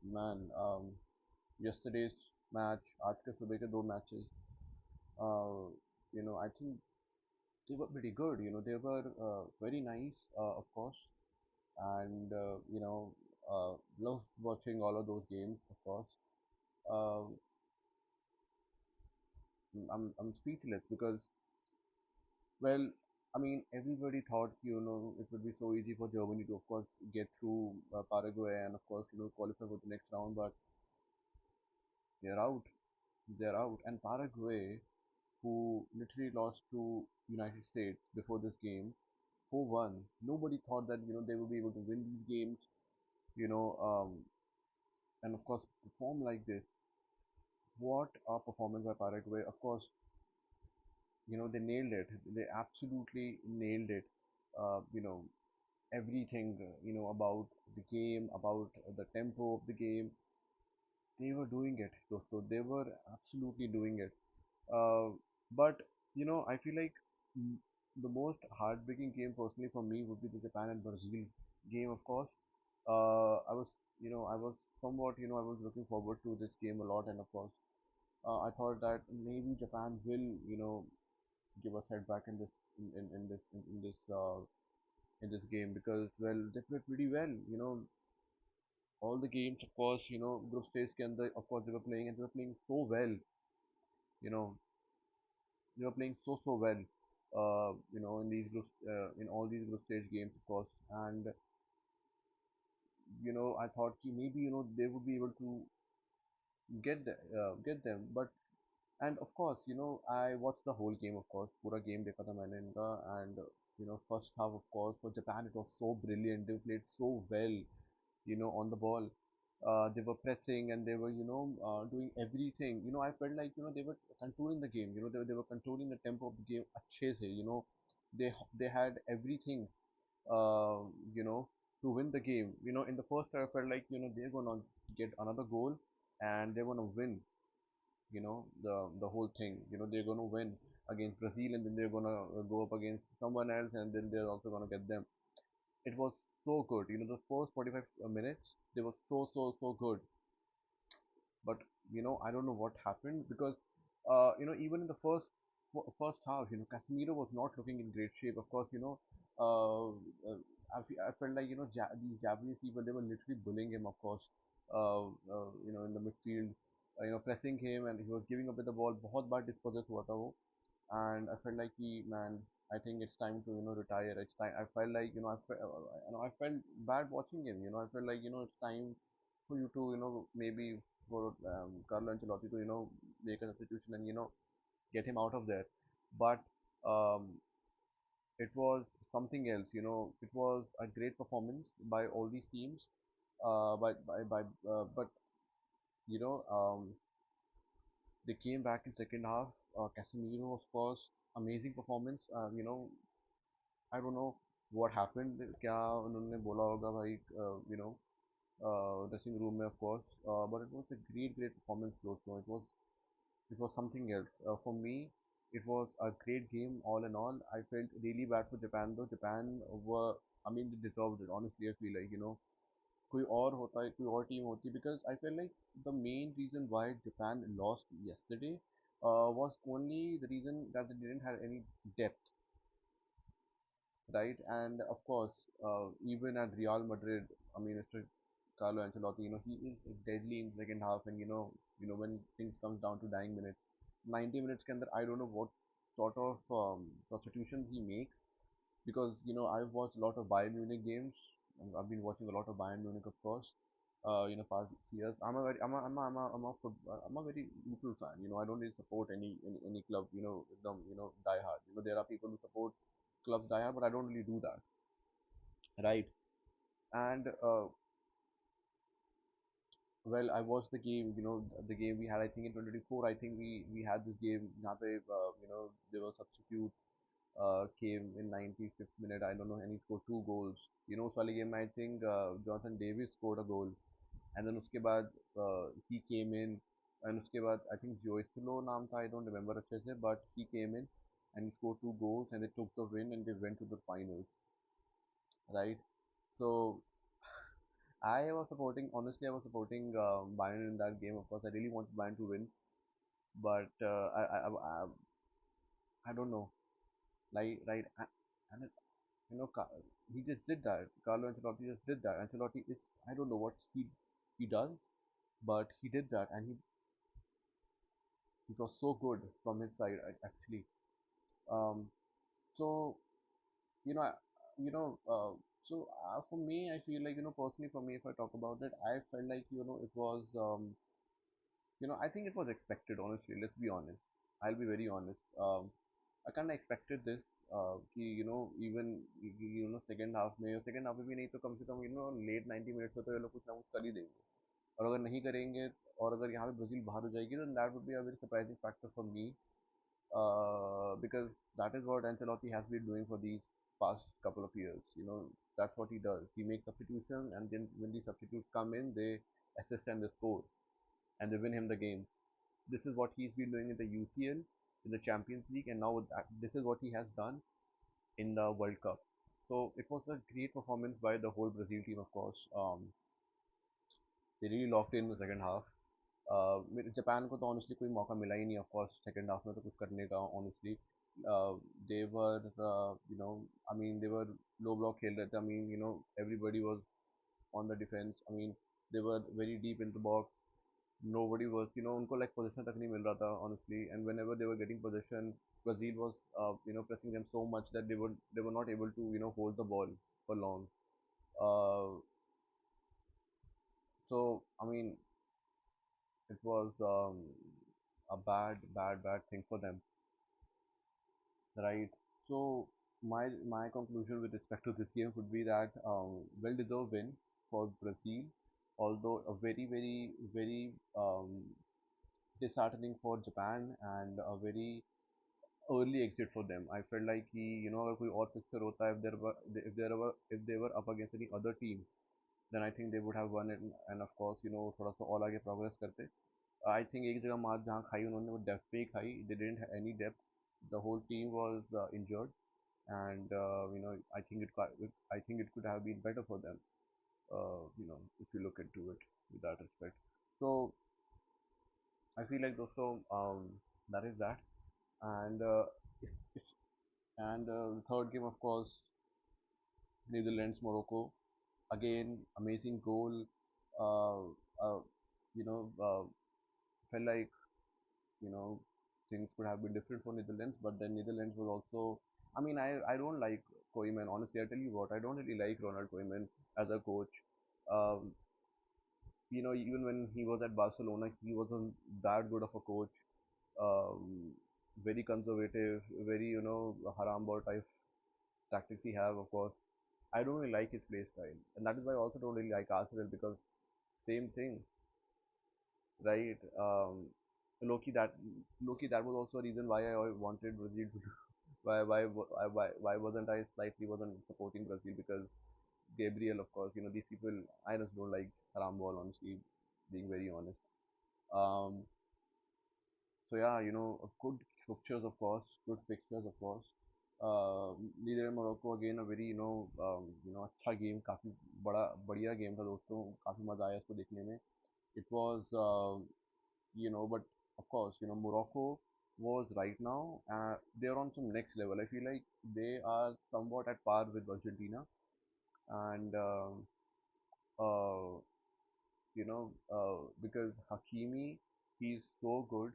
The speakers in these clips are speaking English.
Man, yesterday's match, आज के सुबह के दो matches, uh, I think they were pretty good. They were very nice, of course, and loved watching all of those games, of course. Uh, I'm speechless because, well, I mean, everybody thought, it would be so easy for Germany to, of course, get through Paraguay and, of course, qualify for the next round, but they're out. They're out. And Paraguay, who literally lost to United States before this game, 4-1. Nobody thought that they would be able to win these games, you know, um, and of course perform like this. What a performance by Paraguay! Of course, they nailed it. They absolutely nailed it. You know, everything about the game, about the tempo of the game. They were doing it. So they were absolutely doing it. But I feel like mm, the most heartbreaking game personally for me would be the Japan and Brazil game, of course. I was somewhat, I was looking forward to this game a lot, and of course, I thought that maybe Japan will, give a setback in this, in this game because, well, they played pretty well. All the games, of course, group stage, of course, they were playing and they were playing so well. You know, they were playing so well. In these groups, in all these group stage games, of course, and I thought maybe they would be able to get them, but and of course, I watched the whole game, of course, पूरा game देखा था मैंने इनका, and first half, of course, for Japan it was so brilliant. They played so well, on the ball. They were pressing and they were, doing everything. I felt like, they were controlling the game. They were controlling the tempo of the game अच्छे से. They had everything, uh, you know, to win the game. In the first half, I felt like, they're gonna get another goal and they're gonna win. The whole thing. They're gonna win against Brazil and then they're gonna go up against someone else and then they're also gonna get them. It was so good. The first 45 minutes, they were so good. But I don't know what happened because even in the first half, Casemiro was not looking in great shape. Of course, I felt like these Japanese people, they were literally bullying him. Of course, in the midfield, pressing him and he was giving up with the ball. बहुत बार dispossessed हुआ था वो, and I felt like man, I think it's time to retire. It's time. I felt like I felt bad watching him. I felt like it's time for you to maybe for Carlo Ancelotti to make a substitution and get him out of there. But um, it was something else. It was a great performance by all these teams. But you know um, they came back in second half. Casemiro, of course, amazing performance. I don't know what happened. क्या उन्होंने बोला होगा भाई, dressing room में, of course. But it was a great performance, also. It was something else. For me, it was a great game all in all. I felt really bad for Japan though. Japan were, I mean, they deserved it. Honestly, I feel like कोई और होता है, कोई और team होती, because I feel like the main reason why Japan lost yesterday was only the reason that they didn't have any depth, right? And of course, even at Real Madrid, I mean, Mr. Carlo Ancelotti, he is deadly in second half, and when things comes down to dying minutes, 90 minutes के अंदर, I don't know what sort of substitutions he makes, because I've watched a lot of Bayern Munich games. I've been watching a lot of Bayern Munich, of course. Past 6 years. I'm a very neutral fan. I don't really support any club. Them, die hard. There are people who support clubs die hard, but I don't really do that, right? And well, I watched the game. The game we had, I think in 2024. I think we had this game. यहाँ पे, there was substitute came in 95th minute. I don't know, and he scored two goals. उस वाले game में I think Jonathan Davis scored a goal, and then उसके बाद he came in, and उसके बाद I think Joycelo नाम था, I don't remember अच्छे से, but he came in and he scored two goals and they took the win and they went to the finals, right? So I was supporting, honestly, I was supporting Bayern in that game. Of course, I really wanted Bayern to win, but I don't know. Like, right, and you know, he just did that. Carlo Ancelotti just did that. Ancelotti is, I don't know what he does, but he did that, and he was so good from his side, actually. Um, so you know, for me, I feel like, personally for me, if I talk about it, I felt like, it was, I think it was expected, honestly. Let's be honest. I'll be very honest. I kind of expected this. Even second half में भी नहीं तो कम से कम late 90 minutes में तो ये लोग कुछ ना कुछ कर ही देंगे. और अगर नहीं करेंगे, और अगर यहाँ पे ब्राजील बाहर हो जाएगी, तो that would be a very surprising factor for me, because that is what Ancelotti has been doing for these past couple of years. That's what he does. He makes substitutions, and then when the substitutes come in, they assist and they score, and they win him the game. This is what he's been doing in the UCL, in the Champions League, and now this is what he has done in the World Cup. So it was a great performance by the whole Brazil team, of course. They really locked in the second half. Japan को तो honestly कोई मौका मिला ही नहीं, of course second half में तो कुछ करने का, honestly. They were I mean they were low block खेल रहे थे. I mean everybody was on the defence. I mean they were very deep in the box. Nobody was, उनको like possession तक नहीं मिल रहा था, honestly. And whenever they were getting possession, Brazil was pressing them so much that they were not able to hold the ball for long. uh, so I mean, it was a bad thing for them, right? So my conclusion with respect to this game would be that, well deserved win for Brazil, although a very disheartening for Japan, and a very early exit for them. I felt like कि अगर कोई और fixture होता, if they were up against any other team, then I think they would have won it. And of course, थोड़ा सा और आगे progress करते. I think एक जगह मार जहाँ खाई उन्होंने, वो depth पे ही खाई. They didn't have any depth. The whole team was injured, and I think it could have been better for them. If you look into it with that respect. So I feel like also, that is that. And it's and the third game, of course, Netherlands Morocco. Again, amazing goal. Uh, uh, you know, felt like you know things could have been different for Netherlands, but then Netherlands was also. I mean, I don't like Koeman. Honestly, I tell you what, I don't really like Ronald Koeman as a coach. Um, Even when he was at Barcelona, he wasn't that good of a coach. Um, Very conservative, very haram ball type tactics he have, of course. I don't really like his play style, and that is why I also don't really like Arsenal, because same thing, right? Loki, that was also a reason why I wanted Brazil to. Why wasn't I slightly wasn't supporting Brazil? Because Gabriel, of course, these people, I just don't like haram ball, honestly, being very honest. Um, So yeah, good fixtures, of course, good fixtures, of course. Leader Morocco again a very अच्छा game, काफ़ी बढ़िया game था दोस्तों. काफ़ी मज़ा आया इसको देखने में. It was, but of course, Morocco was right now, they're on some next level. I feel like they are somewhat at par with Argentina, and uh, because Hakimi, he's so good.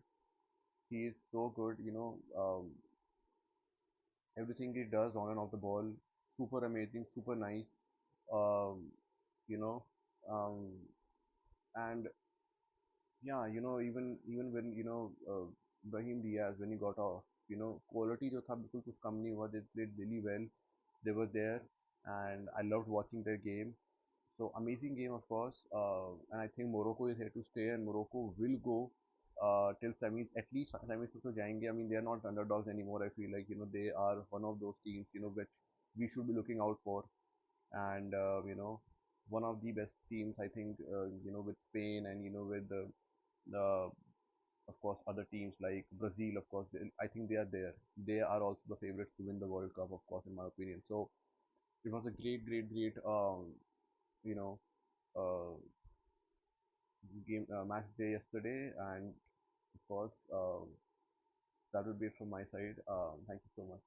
He is so good. Everything he does on and off the ball, super amazing, super nice. Um, you know, um, and yeah, even when Brahim Diaz, when he got off, quality जो था बिल्कुल कुछ कम नहीं हुआ. They played really well. They were there, and I loved watching their game. So amazing game, of course. And I think Morocco is here to stay, and Morocco will go till semis, at least semis तक तो जाएंगे. I mean, they are not underdogs anymore. I feel like they are one of those teams which we should be looking out for. And one of the best teams, I think, with Spain, and with the of course other teams like Brazil, of course. I think they are there. They are also the favorites to win the World Cup, of course, in my opinion. So it was a great, great, great, you know uh, game match day yesterday, and of course that would be it from my side. Thank you so much.